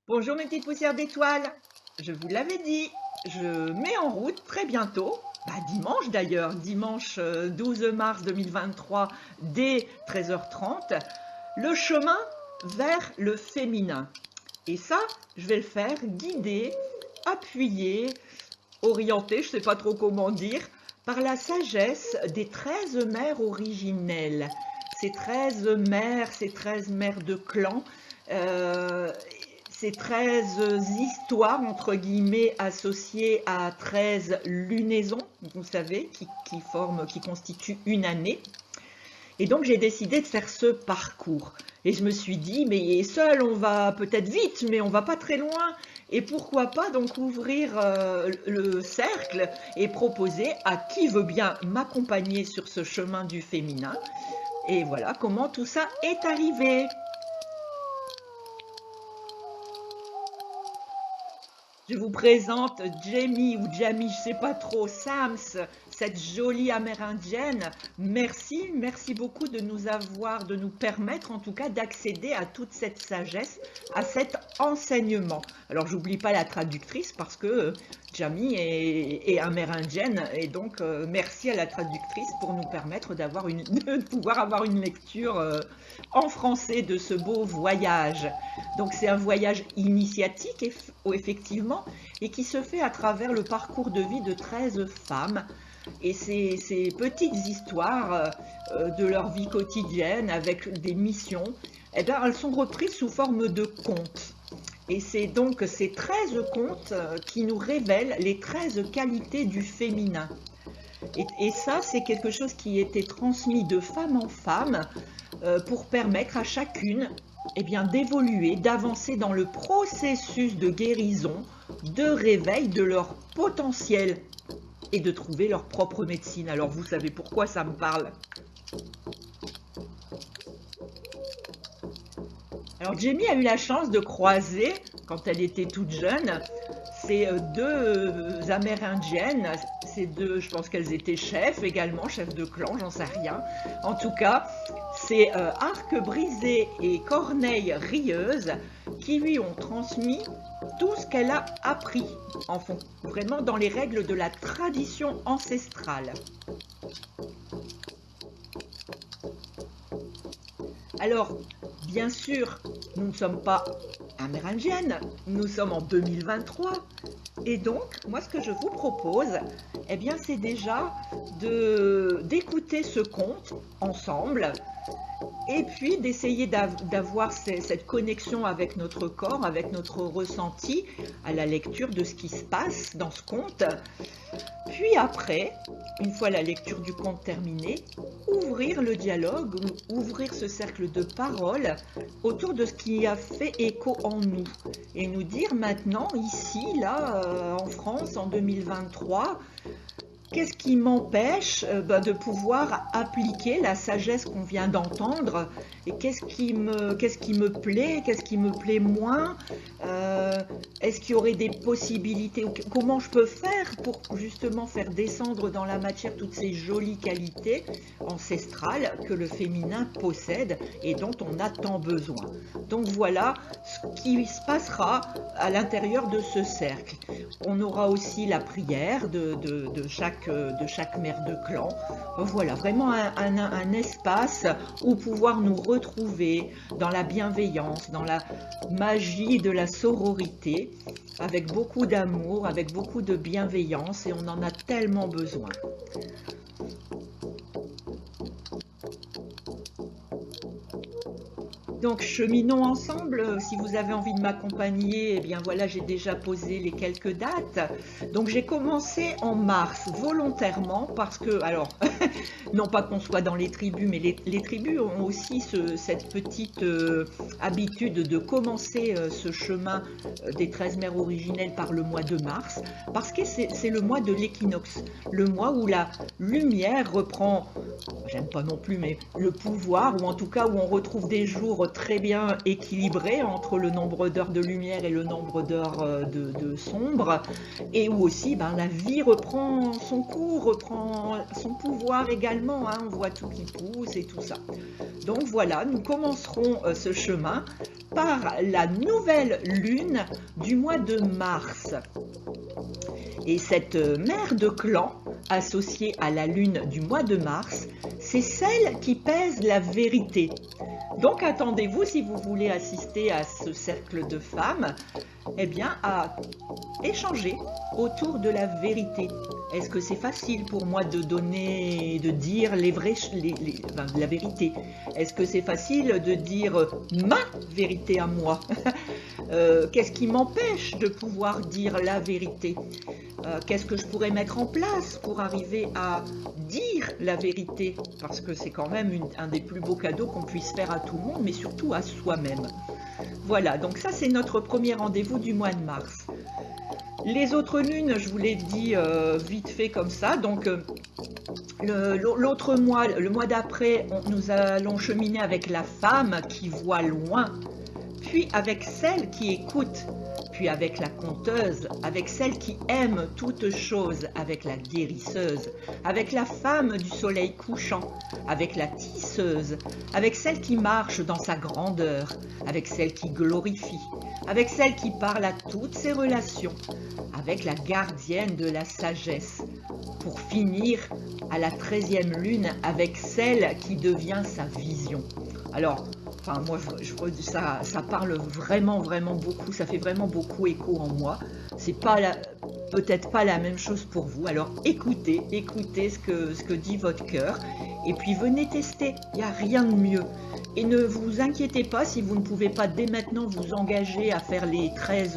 Bonjour mes petites poussières d'étoiles. Je vous l'avais dit, je mets en route très bientôt, dimanche d'ailleurs, dimanche 12 mars 2023 dès 13h30, le chemin vers le féminin. Et ça, je vais le faire guidé, appuyé, orienté, je ne sais pas trop comment dire, par la sagesse des 13 mères originelles. Ces 13 mères, ces 13 mères de clan, euh, ces 13 histoires, entre guillemets, associées à 13 lunaisons, vous savez, qui constituent une année. Et donc, j'ai décidé de faire ce parcours. Et je me suis dit, mais seul, on va peut-être vite, mais on va pas très loin. Et pourquoi pas donc ouvrir le cercle et proposer à qui veut bien m'accompagner sur ce chemin du féminin. Et voilà comment tout ça est arrivé. Je vous présente Jamie ou Jamie, je sais pas trop, Sams, cette jolie amérindienne. Merci beaucoup de nous permettre en tout cas d'accéder à toute cette sagesse, à cet enseignement. Alors j'oublie pas la traductrice parce que Jamie est amérindienne et donc merci à la traductrice pour nous permettre de pouvoir avoir une lecture en français de ce beau voyage. Donc c'est un voyage initiatique effectivement et qui se fait à travers le parcours de vie de 13 femmes et ces petites histoires de leur vie quotidienne avec des missions, eh bien, elles sont reprises sous forme de contes. Et c'est donc ces 13 contes qui nous révèlent les 13 qualités du féminin. Et ça, c'est quelque chose qui était transmis de femme en femme pour permettre à chacune d'évoluer, d'avancer dans le processus de guérison, de réveil de leur potentiel et de trouver leur propre médecine. Alors vous savez pourquoi ça me parle. Alors Jamie a eu la chance de croiser, quand elle était toute jeune, ces deux Amérindiennes, ces deux, je pense qu'elles étaient chefs également, chefs de clan, j'en sais rien. En tout cas, c'est Arc Brisé et Corneille Rieuse qui lui ont transmis tout ce qu'elle a appris, vraiment dans les règles de la tradition ancestrale. Alors, bien sûr, nous ne sommes pas amérindiennes, nous sommes en 2023. Et donc, moi, ce que je vous propose, c'est déjà d'écouter ce conte ensemble et puis d'essayer d'avoir cette connexion avec notre corps, avec notre ressenti à la lecture de ce qui se passe dans ce conte. Puis après, une fois la lecture du conte terminée, ouvrir le dialogue, ouvrir ce cercle de paroles autour de ce qui a fait écho en nous. Et nous dire maintenant, ici, là, en France, en 2023, qu'est-ce qui m'empêche de pouvoir appliquer la sagesse qu'on vient d'entendre et qu'est-ce qui me plaît, qu'est-ce qui me plaît moins, est-ce qu'il y aurait des possibilités, comment je peux faire pour justement faire descendre dans la matière toutes ces jolies qualités ancestrales que le féminin possède et dont on a tant besoin. Donc voilà ce qui se passera à l'intérieur de ce cercle. On aura aussi la prière de chaque mère de clan. Voilà, vraiment un espace où pouvoir nous retrouver dans la bienveillance, dans la magie de la sororité, avec beaucoup d'amour, avec beaucoup de bienveillance, et on en a tellement besoin. Donc cheminons ensemble, si vous avez envie de m'accompagner, voilà, j'ai déjà posé les quelques dates. Donc j'ai commencé en mars volontairement parce que, alors, non pas qu'on soit dans les tribus, mais les tribus ont aussi cette petite habitude de commencer ce chemin des 13 mères originelles par le mois de mars, parce que c'est le mois de l'équinoxe, le mois où la lumière reprend j'aime pas non plus, mais le pouvoir, ou en tout cas où on retrouve des jours très bien équilibrés entre le nombre d'heures de lumière et le nombre d'heures de sombre, et où aussi ben, la vie reprend son cours, reprend son pouvoir également, hein, on voit tout qui pousse et tout ça. Donc voilà, nous commencerons ce chemin par la nouvelle lune du mois de mars. Et cette mère de clan, associée à la lune du mois de mars, c'est celle qui pèse la vérité. Donc attendez-vous, si vous voulez assister à ce cercle de femmes, eh bien à échanger autour de la vérité. Est-ce que c'est facile pour moi de donner, de dire la vérité? Est-ce que c'est facile de dire ma vérité à moi? Qu'est-ce qui m'empêche de pouvoir dire la vérité? Qu'est-ce que je pourrais mettre en place pour arriver à dire la vérité? Parce que c'est quand même un des plus beaux cadeaux qu'on puisse faire à tout le monde, mais surtout à soi-même. Voilà, donc ça c'est notre premier rendez-vous du mois de mars. Les autres lunes, je vous l'ai dit vite fait comme ça, donc l'autre mois, le mois d'après, nous allons cheminer avec la femme qui voit loin, puis avec celle qui écoute, puis avec la conteuse, avec celle qui aime toutes choses, avec la guérisseuse, avec la femme du soleil couchant, avec la tisseuse, avec celle qui marche dans sa grandeur, avec celle qui glorifie, avec celle qui parle à toutes ses relations, avec la gardienne de la sagesse, pour finir à la 13e lune avec celle qui devient sa vision. Alors, enfin, moi, ça parle vraiment beaucoup, ça fait vraiment beaucoup écho en moi. C'est pas peut-être pas la même chose pour vous. Alors écoutez ce que dit votre cœur, et puis venez tester. Il n'y a rien de mieux. Et ne vous inquiétez pas si vous ne pouvez pas dès maintenant vous engager à faire les 13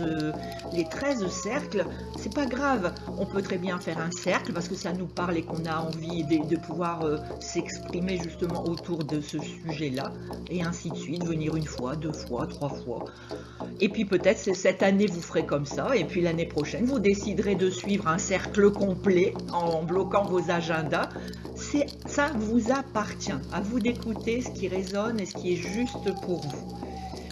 cercles. C'est pas grave, on peut très bien faire un cercle parce que ça nous parle et qu'on a envie de pouvoir s'exprimer justement autour de ce sujet-là, et ainsi de suite, venir une fois, 2 fois, 3 fois. Et puis peut-être cette année vous ferez comme ça, et puis l'année prochaine vous déciderez de suivre un cercle complet en bloquant vos agendas. Ça vous appartient, à vous d'écouter ce qui résonne et ce qui est juste pour vous.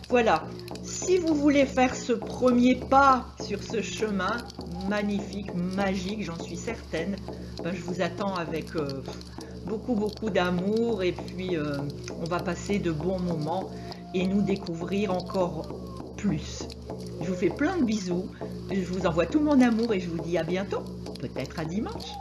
Voilà, si vous voulez faire ce premier pas sur ce chemin magnifique, magique, j'en suis certaine, ben je vous attends avec beaucoup d'amour, et puis on va passer de bons moments et nous découvrir encore plus. Je vous fais plein de bisous, je vous envoie tout mon amour et je vous dis à bientôt, peut-être à dimanche.